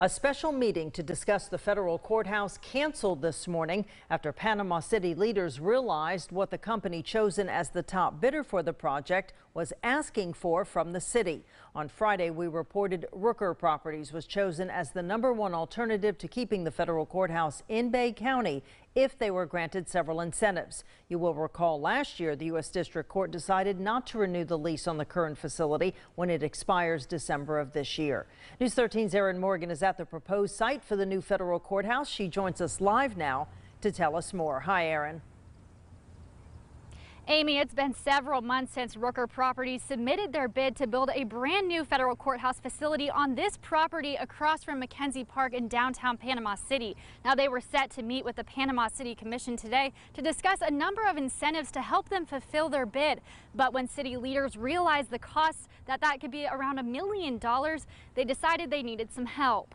A special meeting to discuss the federal courthouse canceled this morning after Panama City leaders realized what the company chosen as the top bidder for the project was asking for from the city. On Friday, we reported Rooker Properties was chosen as the #1 alternative to keeping the federal courthouse in Bay County if they were granted several incentives. You will recall last year the U.S. District Court decided not to renew the lease on the current facility when it expires December of this year. News 13's Erin Morgan is at the proposed site for the new federal courthouse. She joins us live now to tell us more. Hi, Erin. Amy, it's been several months since Rooker Properties submitted their bid to build a brand new federal courthouse facility on this property across from Mackenzie Park in downtown Panama City. Now, they were set to meet with the Panama City Commission today to discuss a number of incentives to help them fulfill their bid. But when city leaders realized the costs, that could be around $1 million, they decided they needed some help.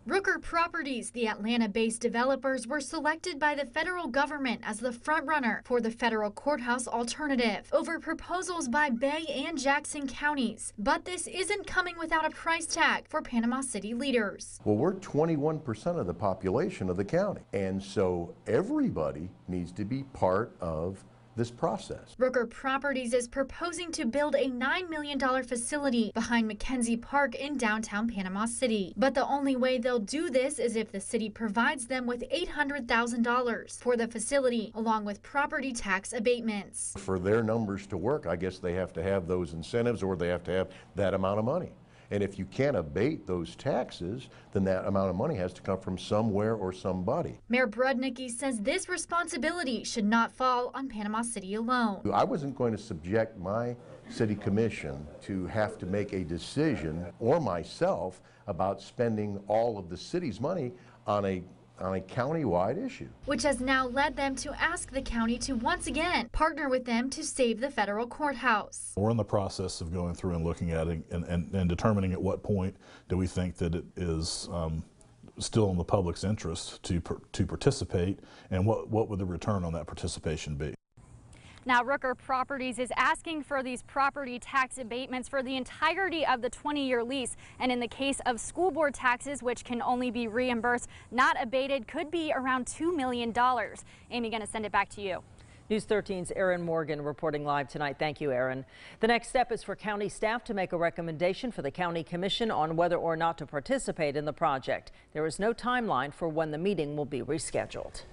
Rooker Properties, the Atlanta-based developers, were selected by the federal government as the frontrunner for the federal courthouse alternative over proposals by Bay and Jackson counties. But this isn't coming without a price tag for Panama City leaders. Well, we're 21% of the population of the county, and so everybody needs to be part of this process. Rooker Properties is proposing to build a $9 million facility behind Mackenzie Park in downtown Panama City. But the only way they'll do this is if the city provides them with $800,000 for the facility, along with property tax abatements. For their numbers to work, I guess they have to have those incentives, or they have to have that amount of money. And if you can't abate those taxes, then that amount of money has to come from somewhere or somebody. Mayor Brudnicki says this responsibility should not fall on Panama City alone. I wasn't going to subject my city commission to have to make a decision, or myself, about spending all of the city's money on a county-wide issue. Which has now led them to ask the county to once again partner with them to save the federal courthouse. We're in the process of going through and looking at it and determining at what point do we think that it is still in the public's interest to participate, and what would the return on that participation be. Now, Rooker Properties is asking for these property tax abatements for the entirety of the 20-year lease. And in the case of school board taxes, which can only be reimbursed, not abated, could be around $2 million. Amy, going to send it back to you. News 13's Erin Morgan reporting live tonight. Thank you, Erin. The next step is for county staff to make a recommendation for the county commission on whether or not to participate in the project. There is no timeline for when the meeting will be rescheduled.